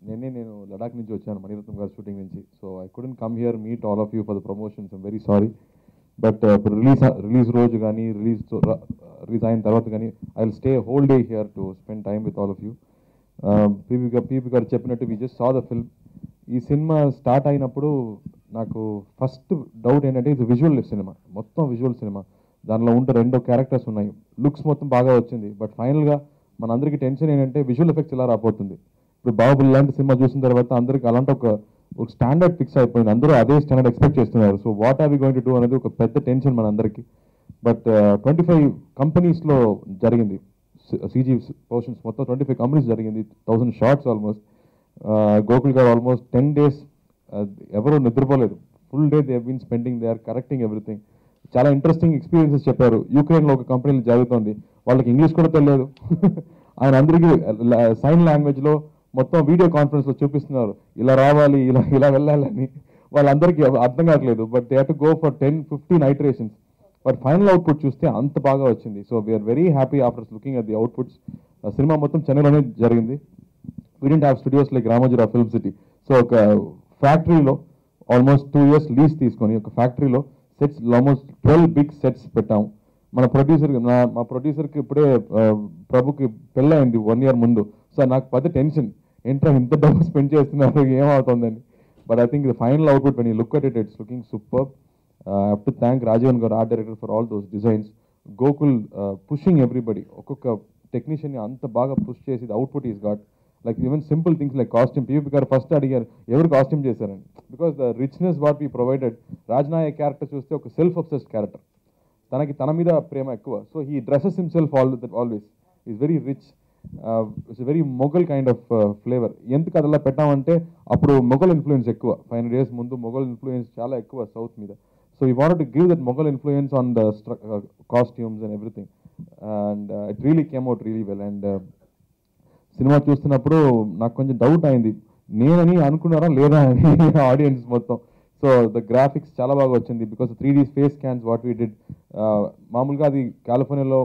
నేను లడాక్ నుంచి వచ్చాను మణిరత్నం గారి షూటింగ్ నుంచి. So I couldn't come here meet all of you for the promotions. I'm very sorry. But ఇప్పుడు రిలీజ్ రోజు కానీ రిలీజ్ అయిన తర్వాత కానీ I will stay whole day here to spend time with all of you. PP గారు చెప్పినట్టు we just saw the film. ఈ సినిమా స్టార్ట్ అయినప్పుడు నాకు ఫస్ట్ డౌట్ ఏంటంటే ఇది విజువల్ సినిమా, మొత్తం విజువల్ సినిమా. దానిలో ఉంటే 2 క్యారెక్టర్స్ ఉన్నాయి, లుక్స్ మొత్తం బాగా వచ్చింది. బట్ ఫైనల్గా మనందరికీ టెన్షన్ ఏంటంటే విజువల్ ఎఫెక్ట్స్ ఎలా రాబోతుంది. ఇప్పుడు బాహుబలి లాంటి సినిమా చూసిన తర్వాత అందరికి అలాంటి ఒక స్టాండర్డ్ ఫిక్స్ అయిపోయింది, అందరూ అదే స్టాండర్డ్ ఎక్స్పెక్ట్ చేస్తున్నారు. So what are we going to do అనేది ఒక పెద్ద టెన్షన్ మనందరికీ. బట్ 25 కంపెనీస్లో జరిగింది సీజీ పోర్షన్స్, మొత్తం 25 కంపెనీస్ జరిగింది, 1000 షార్ట్స్ ఆల్మోస్ట్. గోకుల్ గారు ఆల్మోస్ట్ 10 days ఎవరు నిద్రపోలేదు, full day they have been spending, they are correcting everything. చాలా ఇంట్రెస్టింగ్ ఎక్స్పీరియన్సెస్ చెప్పారు. యూక్రెయిన్లో ఒక కంపెనీలో జరుగుతుంది, వాళ్ళకి ఇంగ్లీష్ కూడా తెలియదు. ఆయన అందరికీ సైన్ లాంగ్వేజ్లో మొత్తం వీడియో కాన్ఫరెన్స్లో చూపిస్తున్నారు, ఇలా రావాలి, ఇలా వెళ్ళాలని. వాళ్ళందరికీ అర్థం కావట్లేదు. But they have to go for 10-15 iterations. But final output చూస్తే అంత బాగా వచ్చింది. So we are very happy after looking at the outputs. సినిమా మొత్తం చెన్నైలోనే జరిగింది. We didn't have studios like Ramoji Rao film city. So ఒక ఫ్యాక్టరీలో ఆల్మోస్ట్ 2 years లీజ్ తీసుకొని ఒక ఫ్యాక్టరీలో సెట్స్ ఆల్మోస్ట్ 12 big సెట్స్ పెట్టాము. మా ప్రొడ్యూసర్కి ఇప్పుడే ప్రభుకి పెళ్ళయింది 1 year ముందు. సో నాకు పెద్ద టెన్షన్, ఏంటో ఇంత డబ్బు స్పెండ్ చేస్తున్నారు, ఏమవుతుందని. But I think the final output when you look at it's looking super. I have to thank Rajavan garu, art director, for all those designs. Gokul pushing everybody. ఒక్కొక్క టెక్నీషియన్ని అంత బాగా పుష్ చేసి the output is got. Like even simple things like costume. PV garu first అడిగారు ఎవరు costume చేశారని. Because the richness what we provided. Rajnayak character చూస్తే ఒక self obsessed character, తన మీద ప్రేమ ఎక్కువ. So he dresses himself always. Is very rich. It's very Mughal kind of flavour. ఎందుకు అదలా పెట్టామంటే అప్పుడు మొఘల్ ఇన్ఫ్లుయెన్స్ ఎక్కువ. 500 years ముందు మొఘల్ ఇన్ఫ్లుయెన్స్ చాలా ఎక్కువ సౌత్ మీద. So we wanted to give that Mughal influence on the costumes and everything, and it really came out really well. And cinema చూస్తున్నప్పుడు నాకు కొంచెం డౌట్ అయింది, నేనని అనుకున్నారా లేదా అని ఆడియన్స్ మొత్తం. సో ద గ్రాఫిక్స్ చాలా బాగా వచ్చింది because 3D face scans what we did. మామూలుగా అది కాలిఫోర్నియాలో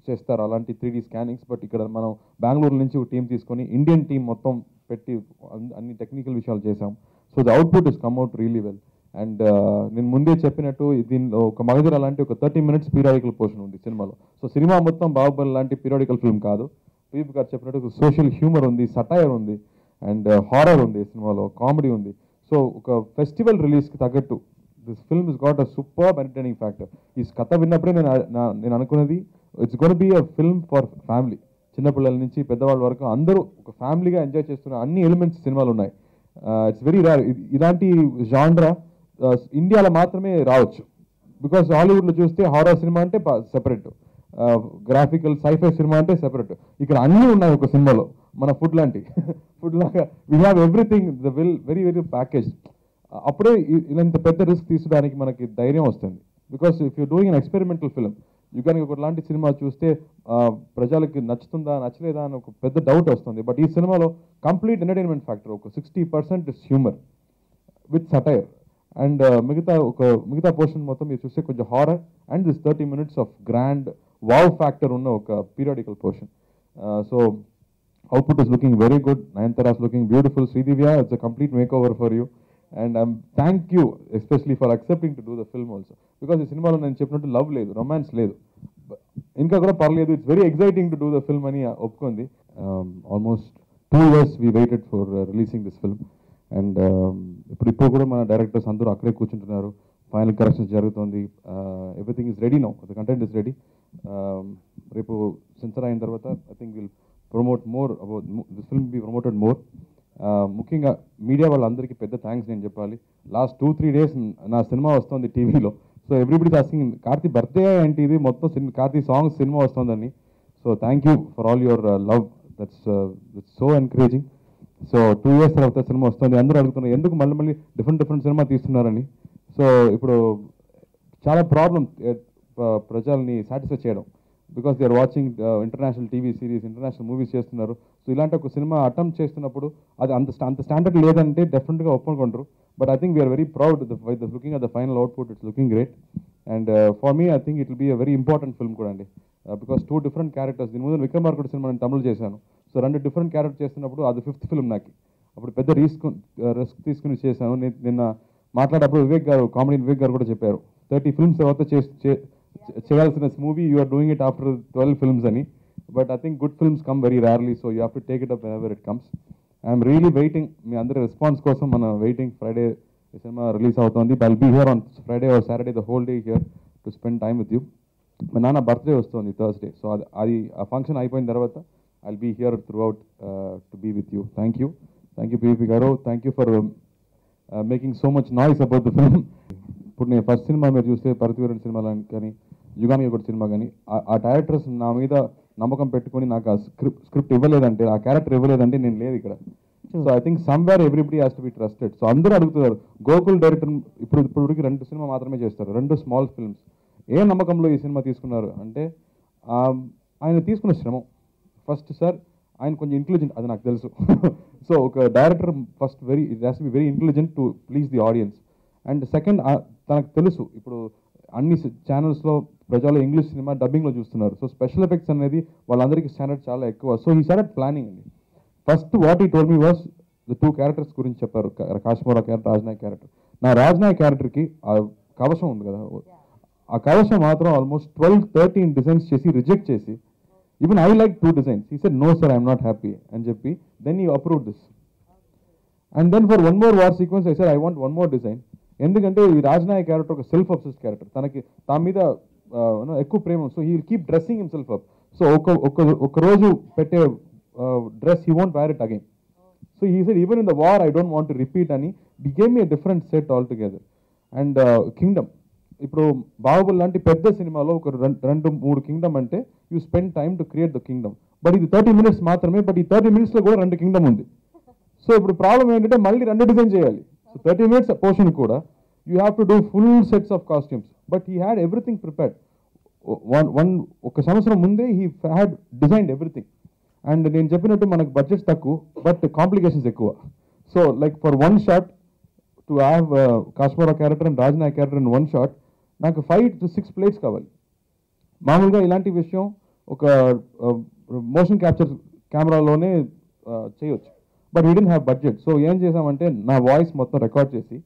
చేస్తారు అలాంటి 3D స్కానింగ్స్. బట్ ఇక్కడ మనం బెంగళూరు నుంచి ఒక టీం తీసుకొని ఇండియన్ టీం మొత్తం పెట్టి అన్ని టెక్నికల్ విషయాలు చేసాం. So the output is come out really well. And నేను ముందే చెప్పినట్టు దీనిలో ఒక మగధీర లాంటి ఒక 30 minutes పీరియాడికల్ పోర్షన్ ఉంది సినిమాలో. సో సినిమా మొత్తం బాహుబలి లాంటి పీరియాడికల్ ఫిల్మ్ కాదు. పీపీ గారు చెప్పినట్టు సోషల్ హ్యూమర్ ఉంది, సటైర్ ఉంది, అండ్ హారర్ ఉంది సినిమాలో, కామెడీ ఉంది. సో ఒక ఫెస్టివల్ రిలీజ్కి తగ్గట్టు this film is got a super entertaining factor. ఈ కథ విన్నప్పుడే నేను అనుకున్నది it's gonna be a film for family. చిన్నపిల్లల నుంచి పెద్దవాళ్ళ వరకు అందరూ ఒక ఫ్యామిలీగా ఎంజాయ్ చేస్తున్న అన్ని ఎలిమెంట్స్ సినిమాలు ఉన్నాయి. It's very rare. ఇలాంటి జాన్రా ఇండియాలో మాత్రమే రావచ్చు. బికాస్ హాలీవుడ్లో చూస్తే హారర్ సినిమా అంటే సెపరేట్, గ్రాఫికల్ సైఫై సినిమా అంటే సెపరేట్. ఇక్కడ అన్నీ ఉన్నాయి ఒక సినిమాలో. మన ఫుడ్ లాంటి ఫుడ్ లాగా we have everything the very very package. అప్పుడే ఇలాంటి పెద్ద రిస్క్ తీసుకోవడానికి మనకి ధైర్యం వస్తుంది. Because if you doing an experimental film, you కానీ ఒకలాంటి సినిమా చూస్తే ప్రజలకి నచ్చుతుందా నచ్చలేదా అని ఒక పెద్ద డౌట్ వస్తుంది. బట్ ఈ సినిమాలో కంప్లీట్ ఎంటర్టైన్మెంట్ ఫ్యాక్టర్, ఒక 60% is humour with satire. And మిగతా పోర్షన్ మొత్తం మీరు చూస్తే కొంచెం horror and this 30 minutes of grand wow factor ఉన్న ఒక periodical portion. So output is looking very good. Nayanthara is looking beautiful. Sridivya, it's a complete make over for you. And thank you especially for accepting to do the film also. Because ఈ సినిమాలో నేను చెప్పినట్టు love లేదు, romance లేదు, ఇంకా కూడా పర్లేదు, it's very exciting to do the film అని ఒప్పుకుంది. Almost 2 years we waited for releasing this film. And ఇప్పుడు కూడా మన డైరెక్టర్స్ అందరూ అక్కడే కూర్చుంటున్నారు. ఫైనల్ కరెక్షన్స్ జరుగుతుంది. Everything is ready now, the content is ready. రేపు సెన్సర్ అయిన తర్వాత I think will promote more about this film, B promoted more. ముఖ్యంగా మీడియా వాళ్ళందరికీ పెద్ద థ్యాంక్స్ నేను చెప్పాలి. లాస్ట్ 2-3 days నా సినిమా వస్తుంది టీవీలో. So everybody asking Karthi birthday ఏంటి ఇది, మొత్తం కార్తీ సాంగ్స్ సినిమా వస్తుందని. So thank you for all your love, that's so encouraging. So 2 years తర్వాత సినిమా వస్తుంది. అందరూ అడుగుతున్నారు ఎందుకు మళ్ళీ డిఫరెంట్ సినిమా తీస్తున్నారని. సో ఇప్పుడు చాలా ప్రాబ్లం ప్రజల్ని సాటిస్ఫై చేయడం. Because they are watching international TV series, international movies చేస్తున్నారు. సో ఇలాంటి ఒక సినిమా అటెంప్ట్ చేస్తున్నప్పుడు అది అంత స్టాండర్డ్ లేదంటే డెఫినెట్గా ఒప్పుకుంటారు. But I think we're very proud looking at the final output. It's looking great. And for me I think it will be a very important film కూడా అండి. Because 2 different characters. దీని ముందు విక్రమార్కుడు సినిమా నేను తమిళ్ చేశాను. So 2 different character చేస్తున్నప్పుడు అది 5th film నాకు. అప్పుడు పెద్ద రిస్క్ తీసుకుని చేశాను. నిన్న మాట్లాడేటప్పుడు కామెడీ వివేక్ గారు కూడా చెప్పారు 30 ఫిల్మ్స్ తర్వాత చేయాల్సిన movie you are doing it after 12 films అని. But I think good films come very rarely, so you have to take it up ever it comes. I'm really waiting, మీ అందరి రెస్పాన్స్ కోసం మనం వెయిటింగ్. ఫ్రైడే ఈ cinema release అవుతుంది. I will be here on Friday or Saturday the whole day here to spend time with you. మా నాన్న birthday వస్తుంది Thursday, so అది ఆ ఫంక్షన్ అయిపోయిన తర్వాత I will be here throughout to be with you. Thank you PVP garu, thank you for making so much noise about the film. ఇప్పుడు నేను first cinema మీరు చూస్తే పరతివీరుడు సినిమా కానీ యుగానికి ఒకటి సినిమా కానీ ఆ డైరెక్టర్స్ నా మీద నమ్మకం పెట్టుకొని నాకు ఆ స్క్రిప్ట్ ఇవ్వలేదంటే, ఆ క్యారెక్టర్ ఇవ్వలేదంటే నేను లేదు ఇక్కడ. So I think somewhere everybody has to be trusted. So అందరూ అడుగుతున్నారు, గోకుల్ డైరెక్టర్ ఇప్పటికి 2 సినిమా మాత్రమే చేస్తారు, 2 స్మాల్ ఫిల్మ్స్. ఏ నమ్మకంలో ఈ సినిమా తీసుకున్నారు అంటే ఆయన తీసుకున్న శ్రమం. ఫస్ట్ సార్ ఆయన కొంచెం ఇంటెలిజెంట్, అది నాకు తెలుసు. సో ఒక director first it has to be very intelligent to please the audience. And second, తనకు తెలుసు ఇప్పుడు అన్ని ఛానల్స్లో ప్రజలు ఇంగ్లీష్ సినిమా డబ్బింగ్లో చూస్తున్నారు. సో స్పెషల్ ఎఫెక్ట్స్ అనేది వాళ్ళందరికీ స్టాండర్డ్ చాలా ఎక్కువ. సో ఈ స్టార్టెడ్ ప్లానింగ్ అండి. ఫస్ట్ వాట్ ఈ told me was the 2 characters గురించి చెప్పారు, కాశ్మీరా క్యారెక్టర్, రాజ్నాయక్ క్యారెక్టర్. నా రాజ్నాయక్ క్యారెక్టర్కి ఆ కవచం ఉంది కదా, ఆ కవచం మాత్రం ఆల్మోస్ట్ 12-13 డిజైన్స్ చేసి రిజెక్ట్ చేసి, even I like 2 designs, he said no sir I'm not happy అని చెప్పి then you approve this. And then for 1 more war sequence I said I want 1 more design. ఎందుకంటే ఈ రాజ్నాయక్ క్యారెక్టర్ ఒక self obsessed character, తనకి తన మీద ఎక్కువ ప్రేమ. So he will keep dressing himself up. So ఒక రోజు పెట్టే dress he won't wear it again. So he said even in the war I don't want to repeat అని. The game me different set altogether. And kingdom, ఇప్పుడు బాహుబలి లాంటి పెద్ద సినిమాలో ఒక 2-3 kingdom అంటే you spend time to create the kingdom. But ఇది 30 minutes మాత్రమే, but ఈ 30 minutesలో కూడా 2 కింగ్డమ్ ఉంది. సో ఇప్పుడు ప్రాబ్లం ఏంటంటే మళ్ళీ 2 డిజైన్ చేయాలి. సో 30 minutes పోర్షన్ కూడా you have to do full sets of costumes. But he had everything prepared. ఒక సంవత్సరం ముందే he had designed everything. And నేను చెప్పినట్టు మనకు బడ్జెట్స్ తక్కువ, బట్ కాంప్లికేషన్స్ ఎక్కువ. So like for 1 shot to have Kashmira character and Rajnayak character in 1 shot నాకు 5 to 6 plates కావాలి. మామూలుగా ఇలాంటి విషయం ఒక మోషన్ క్యాప్చర్ కెమెరాలోనే చేయొచ్చు, but we didn't have budget. So ఏం చేసామంటే నా వాయిస్ మొత్తం రికార్డ్ చేసి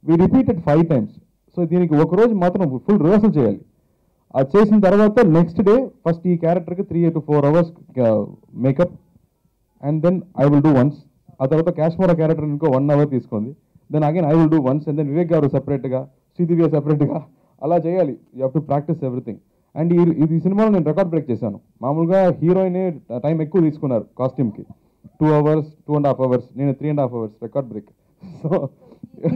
వీ రిపీటెడ్ 5 times. సో దీనికి ఒకరోజు మాత్రం ఫుల్ రిహర్సల్ చేయాలి. అది చేసిన తర్వాత నెక్స్ట్ డే ఫస్ట్ ఈ క్యారెక్టర్కి 3 to 4 hours makeup, and then I will do once. ఆ తర్వాత కాశ్మీరా క్యారెక్టర్ ఇంకో 1 hour తీసుకుంది. Then again I will do once, and then Vivek గారు సెపరేట్గా, శ్రీదివ్య సెపరేట్గా, అలా చేయాలి. You have to practice everything. And ఈ సినిమాలో నేను రికార్డ్ బ్రేక్ చేశాను. మామూలుగా హీరోయినే టైం ఎక్కువ తీసుకున్నారు కాస్ట్యూమ్కి, 2 hours, 2.5 hours, నేను 3.5 hours record break. So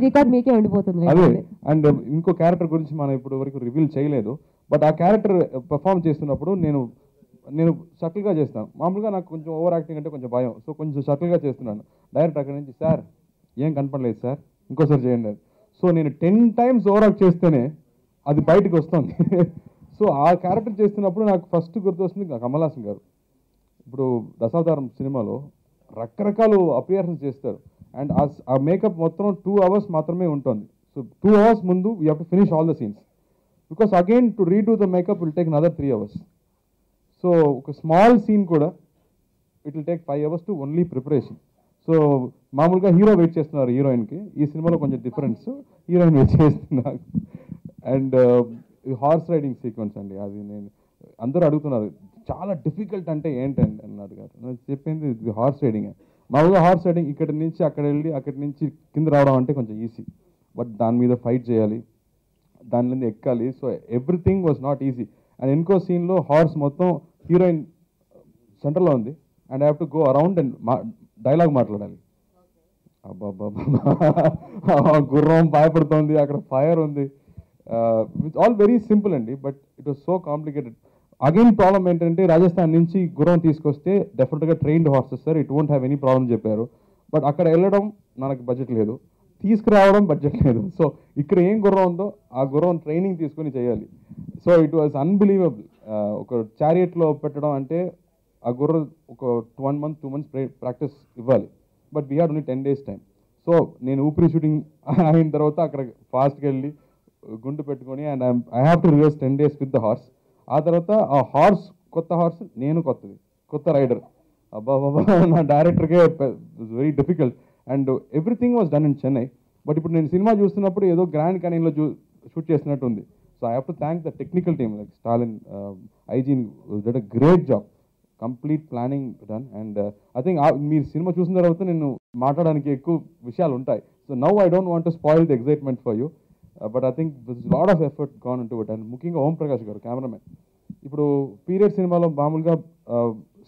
record మీకే ఉండిపోతుంది. అదే. అండ్ ఇంకో క్యారెక్టర్ గురించి మనం ఇప్పుడు వరకు రివీల్ చేయలేదు, బట్ ఆ క్యారెక్టర్ పర్ఫామ్ చేస్తున్నప్పుడు నేను సటిల్గా చేస్తాను. మామూలుగా నాకు కొంచెం ఓవర్ యాక్టింగ్ అంటే కొంచెం భయం. సో కొంచెం సటిల్గా చేస్తున్నాను. డైరెక్ట్ అక్కడి నుంచి సార్ ఏం కనపడలేదు సార్, ఇంకోసారి చేయండి. సో నేను 10 times ఓవర్ యాక్ట్ చేస్తేనే అది బయటకు వస్తుంది. సో ఆ క్యారెక్టర్ చేస్తున్నప్పుడు నాకు ఫస్ట్ గుర్తొస్తుంది కమల్ హాసన్ గారు. ఇప్పుడు దశావతారం సినిమాలో రకరకాల అపియరెన్స్ చేస్తారు. అండ్ ఆ మేకప్ మొత్తం 2 hours మాత్రమే ఉంటుంది. సో 2 hours ముందు you have to finish all the scenes, because again to redo the makeup will take another 3 hours. So ఒక స్మాల్ సీన్ కూడా it will take 5 hours to only preparation. So మామూలుగా hero wait చేస్తున్నారు హీరోయిన్కి, ఈ సినిమాలో కొంచెం difference, heroine wait చేస్తున్నారు. And horse riding sequence అండి, అది నేను అందరూ అడుగుతున్నారు చాలా డిఫికల్ట్ అంటే ఏంటండి అని అడిగారు. నేను చెప్పింది ఇది హార్స్ రైడింగ్. మామూలుగా హార్స్ రైడింగ్ ఇక్కడి నుంచి అక్కడ వెళ్ళి అక్కడి నుంచి కింద రావడం అంటే కొంచెం ఈజీ, బట్ దాని మీద ఫైట్ చేయాలి, దాని మీద ఎక్కాలి. So everything was not easy. And ఇంకో సీన్లో హార్స్ మొత్తం హీరోయిన్ సెంటర్లో ఉంది, and I have to go around and dialogue మాట్లాడాలి. అబ్బా గుర్రం భయపడుతోంది, అక్కడ ఫైర్ ఉంది. ఇట్స్ ఆల్ వెరీ సింపుల్ అండి, but it was so complicated. Again problem ఏంటంటే రాజస్థాన్ నుంచి గుర్రం తీసుకొస్తే డెఫినెట్గా trained horses sir, it won't have any problem చెప్పారు. బట్ అక్కడ వెళ్ళడం మనకు బడ్జెట్ లేదు, తీసుకురావడం బడ్జెట్ లేదు. సో ఇక్కడ ఏం గుర్రం ఉందో ఆ గుర్రం ట్రైనింగ్ తీసుకొని చేయాలి. So it was unbelievable. ఒక చారియట్లో పెట్టడం అంటే ఆ గుర్రం ఒక 1 month 2 months ప్రాక్టీస్ ఇవ్వాలి, but we had only 10 days time. So నేను ఊపిరి షూటింగ్ అయిన తర్వాత అక్కడ ఫాస్ట్గా వెళ్ళి గుండు పెట్టుకొని and I have to reverse 10 days with the horse. ఆ తర్వాత ఆ హార్స్ కొత్త హార్స్, నేను కొత్త రైడర్. అబ్బా నా డైరెక్టర్కే very difficult. And everything was done in Chennai. But ఇప్పుడు నేను సినిమా చూస్తున్నప్పుడు ఏదో గ్రాండ్ క్యానియన్లో షూట్ చేసినట్టు ఉంది. So I have to thank the technical team like Stalin, ఐజీన్ did a great job, complete planning done. And I think మీరు సినిమా చూసిన తర్వాత నేను మాట్లాడడానికి ఎక్కువ విషయాలు ఉంటాయి. So now I don't want to spoil the excitement for you, but I think this is lot of effort gone into it. And ముఖ్యంగా ఓం ప్రకాష్ గారు కెమెరామెన్. ఇప్పుడు పీరియడ్ సినిమాలో మామూలుగా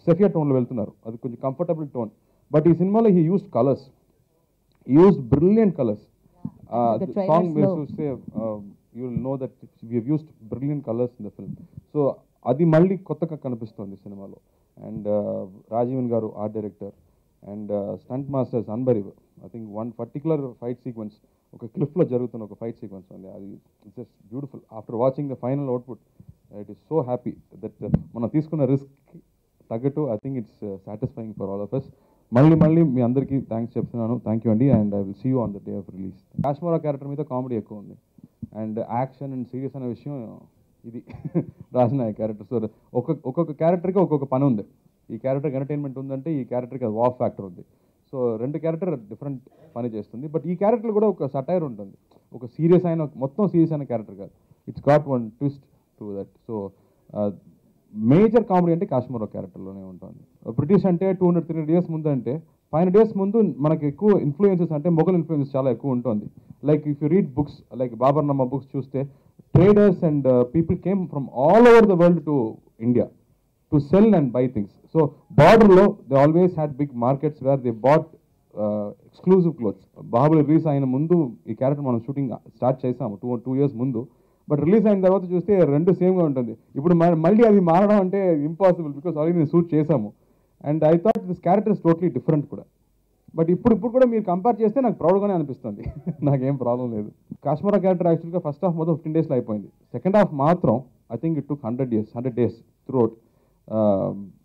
సెఫియా టోన్లో వెళ్తున్నారు, అది కొంచెం కంఫర్టబుల్ టోన్. బట్ ఈ సినిమాలో he used colours, he used brilliant colors. The The trailer song slow. will say, you'll know that we have used brilliant colors in the film. So అది మళ్ళీ కొత్తగా కనిపిస్తుంది సినిమాలో. అండ్ రాజీవన్ గారు art director, and stunt masters Anbariv. I think one particular fight sequence, ఒక క్లిఫ్లో జరుగుతున్న ఒక ఫైట్ సీక్వెన్స్ ఉంది, అది it's just beautiful. After watching the final output it is so happy that మనం తీసుకున్న రిస్క్ తగ్గట్టు I think it's satisfying for all of us. మళ్ళీ మీ అందరికీ థ్యాంక్స్ చెప్తున్నాను. థ్యాంక్ యూ అండి. And I will see you on the day of release. Kashmira character మీద comedy ఎక్కువ ఉంది, అండ్ యాక్షన్ అండ్ సీరియస్ అనే విషయం ఇది రాసిన క్యారెక్టర్. సో ఒక్కొక్క క్యారెక్టర్కి ఒక్కొక్క పని ఉంది. ఈ క్యారెక్టర్కి ఎంటర్టైన్మెంట్ ఉందంటే ఈ క్యారెక్టర్కి అది వావ్ ఫ్యాక్టర్ ఉంది. సో రెండు క్యారెక్టర్ డిఫరెంట్ పని చేస్తుంది. బట్ ఈ క్యారెక్టర్ కూడా ఒక సటైర్ ఉంటుంది, ఒక సీరియస్ అయిన మొత్తం సీరియస్ అయిన క్యారెక్టర్ కాదు. It's got one twist to that. So major comedy అంటే కాశ్మీరా క్యారెక్టర్లోనే ఉంటుంది. బ్రిటిష్ అంటే 200-300 డేస్ ముందు అంటే 500 డేస్ ముందు మనకి ఎక్కువ ఇన్ఫ్లుయెన్సెస్ అంటే మొఘల్ ఇన్ఫ్లుయెన్సెస్ చాలా ఎక్కువ ఉంటుంది. Like if you read books like Baburnama books చూస్తే traders and people came from all over the world to India to sell and buy things. So బార్డర్లో they always had big markets where they bought exclusive clothes. Baahubali release అయిన ముందు ఈ character మనం shooting start చేసాము 2 years ముందు. But release అయిన తర్వాత చూస్తే రెండు సేమ్గా ఉంటుంది. ఇప్పుడు మళ్ళీ అది మారడం అంటే ఇంపాసిబుల్, బికాస్ ఆల్రెడీ నేను షూట్ చేశాము. And I thought this character is totally different కూడా. బట్ ఇప్పుడు కూడా మీరు కంపేర్ చేస్తే నాకు ప్రౌడ్గానే అనిపిస్తుంది. నాకేం ప్రాబ్లం లేదు. కాశ్మీరా క్యారెక్టర్ యాక్చువల్గా ఫస్ట్ హాఫ్ మొత్తం 15 daysలో అయిపోయింది. సెకండ్ హాఫ్ మాత్రం I think it took 100 days throughout.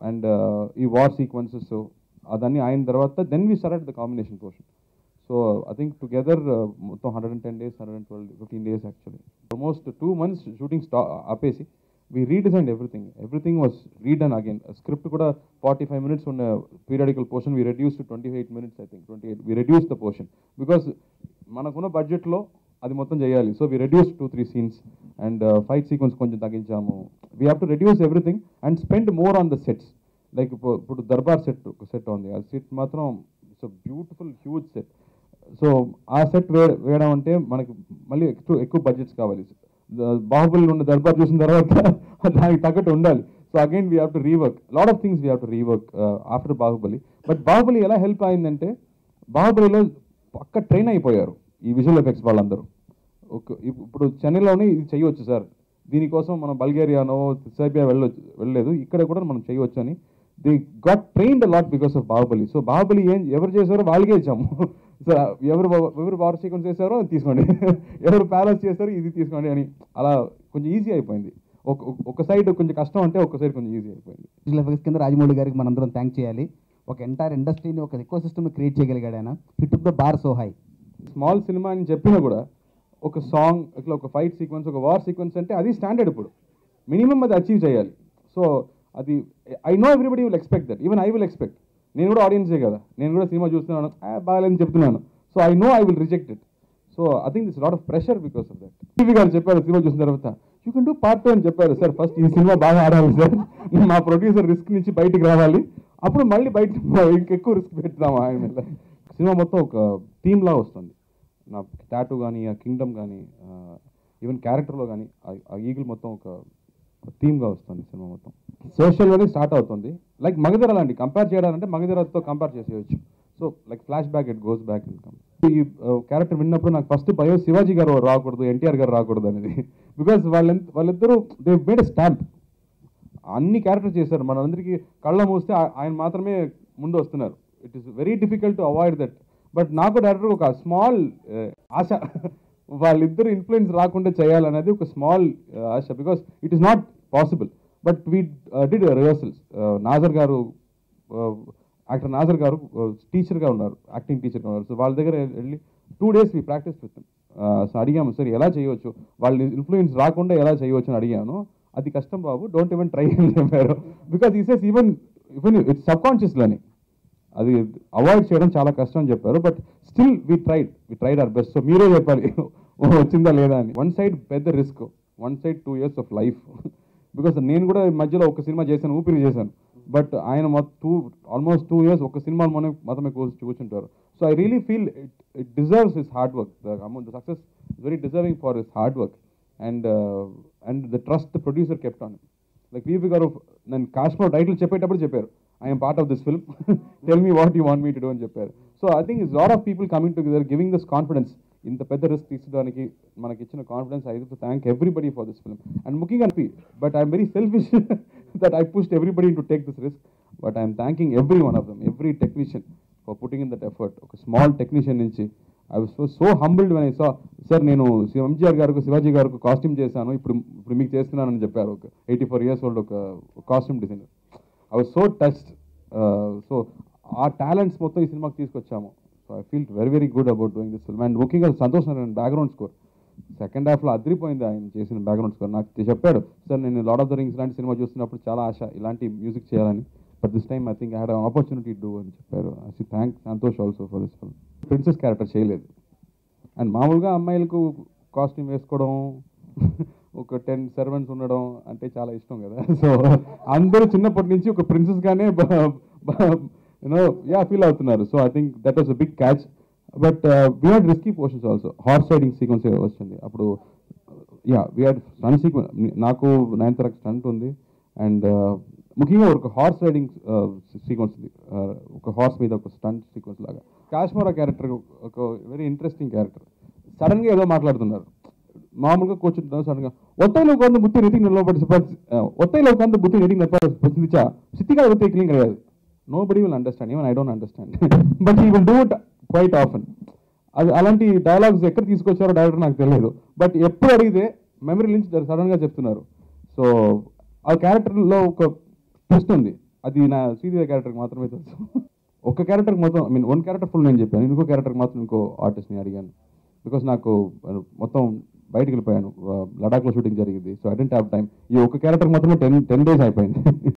And ఈ వార్ సీక్వెన్సెస్ అదన్నీ అయిన తర్వాత then we started the combination portion. So I think together మొత్తం 110 days, 115 days actually. Almost 2 months shooting ఆపేసి we redesigned everything. Everything was redone again. Script kuda 45 minutes on a periodical portion, we reduced to 28 minutes, I think 28. We reduced the portion because manakuna budget lo adi mottham cheyali. So we reduced 2-3 scenes and fight sequence koncham taginchamu. We have to reduce everything and spend more on the sets. Like ఇప్పుడు Darbar set ఉంది, ఆ set మాత్రం it's beautiful huge set. So ఆ set వేయడం అంటే మనకి మళ్ళీ ఎక్కువ బడ్జెట్స్ కావాలి. బాహుబలి ఉన్న దర్బార్ చూసిన తర్వాత దానికి తగ్గట్టు ఉండాలి. So again we have to rework lot of things, we have to rework after Baahubali. But Baahubali ఎలా హెల్ప్ అయిందంటే బాహుబలిలో పక్క ట్రైన్ అయిపోయారు ఈ విజువల్ ఎఫెక్ట్స్ వాళ్ళందరూ. ఇప్పుడు చెన్నైలోనే ఇది చేయవచ్చు సార్, దీనికోసం మనం బల్గేరియానో సెర్బియా వెళ్ళలేదు, ఇక్కడ కూడా మనం చేయవచ్చు అని they got trained a lot because of Baahubali. So Baahubali ఎవరు చేశారో వాళ్ళకే ఇచ్చాము. సో ఎవరు వార్ సీక్వెన్స్ చేశారో తీసుకోండి, ఎవరు ప్యాలెస్ చేశారో ఇది తీసుకోండి అని అలా కొంచెం ఈజీ అయిపోయింది. ఒక సైడ్ కొంచెం కష్టం అంటే ఒక సైడ్ కొంచెం ఈజీ అయిపోయింది. విజువల్ ఎఫెక్ట్స్ కింద రాజమౌళి గారికి మనందరం థ్యాంక్ చేయాలి. ఒక ఎంటైర్ ఇండస్ట్రీని ఒక ఎకో సిస్టమ్ క్రియేట్ చేయగలిగాడు ఆయన. Hit took the bar so high. Small cinema అని చెప్పినా కూడా ఒక సాంగ్ ఇట్లా ఒక ఫైట్ సీక్వెన్స్, ఒక వార్ సీక్వెన్స్ అంటే అది స్టాండర్డ్. ఇప్పుడు మినిమం అది అచీవ్ చేయాలి. సో అది I know everybody will expect that, even I will expect. నేను కూడా ఆడియన్సే కదా, నేను కూడా సినిమా చూస్తున్నాను, బాగాలేదని చెప్తున్నాను. So I know I will reject it. So I think this lot of pressure because of that. TV గారు చెప్పారు సినిమా చూసిన తర్వాత, యూ కెన్ డూ పార్ట్ 2 అని చెప్పారు. సార్ ఫస్ట్ ఈ సినిమా బాగా ఆడాలి సార్, మా ప్రొడ్యూసర్ రిస్క్ నుంచి బయటికి రావాలి, అప్పుడు మళ్ళీ బయట ఇంకెక్కువ రిస్క్ పెడతాము ఆయన మీద. సినిమా మొత్తం ఒక థీమ్లా వస్తుంది. నా టాటూ కానీ, ఆ కింగ్డమ్ కానీ, ఈవెన్ క్యారెక్టర్లో కానీ ఆ ఈగిల్ మొత్తం ఒక థీమ్గా వస్తుంది సినిమా మొత్తం. సోషల్లోనే స్టార్ట్ అవుతుంది. లైక్ మగధీర లాంటి కంపేర్ చేయాలంటే మగధీరతో కంపేర్ చేసేయచ్చు. So like flash back, it goes back in come. ఈ క్యారెక్టర్ విన్నప్పుడు నాకు ఫస్ట్ భయం శివాజీ గారు రాకూడదు, ఎన్టీఆర్ గారు రాకూడదు అనేది. బికాస్ వాళ్ళిద్దరూ దే మేడ్ ఎ స్టాంప్. అన్ని క్యారెక్టర్ చేశారు, మనందరికీ కళ్ళ మూస్తే ఆయన మాత్రమే ముందు వస్తున్నారు. It is very difficult to avoid that. But నాకు డైరెక్టర్ ఒక స్మాల్ ఆశ, వాళ్ళిద్దరు ఇన్ఫ్లుయెన్స్ రాకుండా చేయాలనేది ఒక స్మాల్ ఆశ. Because it is not possible. But we did rehearsals. Nassar గారు, యాక్టర్ నాజర్ గారు టీచర్గా ఉన్నారు, యాక్టింగ్ టీచర్గా ఉన్నారు. సో వాళ్ళ దగ్గర వెళ్ళి 2 days we practice with. So అడిగాము, సార్ ఎలా చేయవచ్చు, వాళ్ళ ఇన్ఫ్లుయెన్స్ రాకుండా ఎలా చేయవచ్చు అని అడిగాను. అది కష్టం బాబు, డోంట్ ఈవెన్ ట్రై అని చెప్పారు. Because he says even it's subconscious learning. అది అవాయిడ్ చేయడం చాలా కష్టం అని చెప్పారు. But still we tried our best. So మీరే చెప్పాలి వచ్చిందా లేదా అని. వన్ సైడ్ పెద్ద risk, one side 2 years of life. Because నేను కూడా మధ్యలో ఒక సినిమా చేశాను, ఊపిరి చేశాను. బట్ ఆయన ఆల్మోస్ట్ 2 years ఒక సినిమా మాత్రమే కూర్చుంటారు. So I really feel it deserves his hard work. The success is very deserving for his hard work and the trust the producer kept on. Like VP గారు నేను Kashmir title చెప్పేటప్పుడు చెప్పారు, I'm part of this film, tell me what you want me to do అని చెప్పారు. So I think it's lot of people coming together giving this confidence. ఇంత పెద్ద risk తీసుకోవడానికి మనకి ఇచ్చిన confidence. I to thank everybody for this film. And ముఖ్యంగా but I'm very selfish that I pushed everybody to take this risk. But I'm thanking every one of them, every technician for putting in that effort. ఒక small technician నుంచి I was so humbled when I saw, sir నేను ఎంజీఆర్ గారికి శివాజీ గారికి costume చేశాను, ఇప్పుడు మీకు చేస్తున్నానని చెప్పారు. ఒక 84 years old ఒక costume designer. I was so touched. So ఆ టాలెంట్స్ మొత్తం ఈ సినిమాకి తీసుకొచ్చాము. So I feel very good about doing this film. And ముఖ్యంగా Santosh Narayana background score second హాఫ్లో అదిరిపోయింది ఆయన చేసిన బ్యాక్గ్రౌండ్ స్కోర్. నాకు చెప్పాడు, సార్ నేను లార్డ్ ఆఫ్ ద రింగ్స్ లాంటి సినిమా చూస్తున్నప్పుడు చాలా ఆశ ఇలాంటి మ్యూజిక్ చేయాలని, but this time I think I had an opportunity do అని చెప్పారు. I thank Santosh also for this film. Princess character చేయలేదు. అండ్ మామూలుగా అమ్మాయిలకు కాస్ట్యూమ్ వేసుకోవడం, ఒక 10 servants ఉండడం అంటే చాలా ఇష్టం కదా. సో అందరూ చిన్నప్పటి నుంచి ఒక ప్రిన్సెస్గానే ఫీల్ అవుతున్నారు. So I think that was a big catch. But we had risky portions also. Horse riding sequence వచ్చింది అప్పుడు. We had stunt sequence. నాకు 9th స్టంట్ ఉంది. అండ్ ముఖ్యంగా ఒక హార్స్ రైడింగ్ సీక్వెన్స్ ఉంది, ఒక హార్స్ మీద ఒక స్టంట్ సీక్వెన్స్ లాగా. కాశ్మీరా క్యారెక్టర్ ఒక వెరీ ఇంట్రెస్టింగ్ క్యారెక్టర్. సడన్గా ఏదో మాట్లాడుతున్నారు, మామూలుగా కూర్చుంటున్నారు. సడన్గా ஒத்தையில உட்கார்ந்து புத்தி ரேட்டிங் நல்லா ஒத்தையில உட்கார்ந்து புத்தி ரேட்டிங் சிந்திச்சா சித்திகா பத்தி கிளிங் கிடையாது. nobody will understand, even I don't understand. but he will do it quite often. అది అలాంటి డైలాగ్స్ ఎక్కడ తీసుకొచ్చారో డైరెక్టర్ నాకు తెలియదు. బట్ ఎప్పుడు అడిగితే మెమరీ నుంచి సడన్గా చెప్తున్నారు. సో ఆ క్యారెక్టర్లో ఒక ట్విస్ట్ ఉంది, అది నా శ్రీదేవి క్యారెక్టర్కి మాత్రమే తెలుసు. ఒక క్యారెక్టర్కి మొత్తం వన్ క్యారెక్టర్ ఫుల్ నేను చెప్పాను, ఇంకో క్యారెక్టర్కి మాత్రం ఇంకో ఆర్టిస్ట్ని అడిగాను. బికాస్ నాకు మొత్తం బయటికి వెళ్ళిపోయాను, లడాఖ్లో షూటింగ్ జరిగింది. So I didn't have time. ఈ ఒక క్యారెక్టర్ మాత్రమే 10 days అయిపోయింది.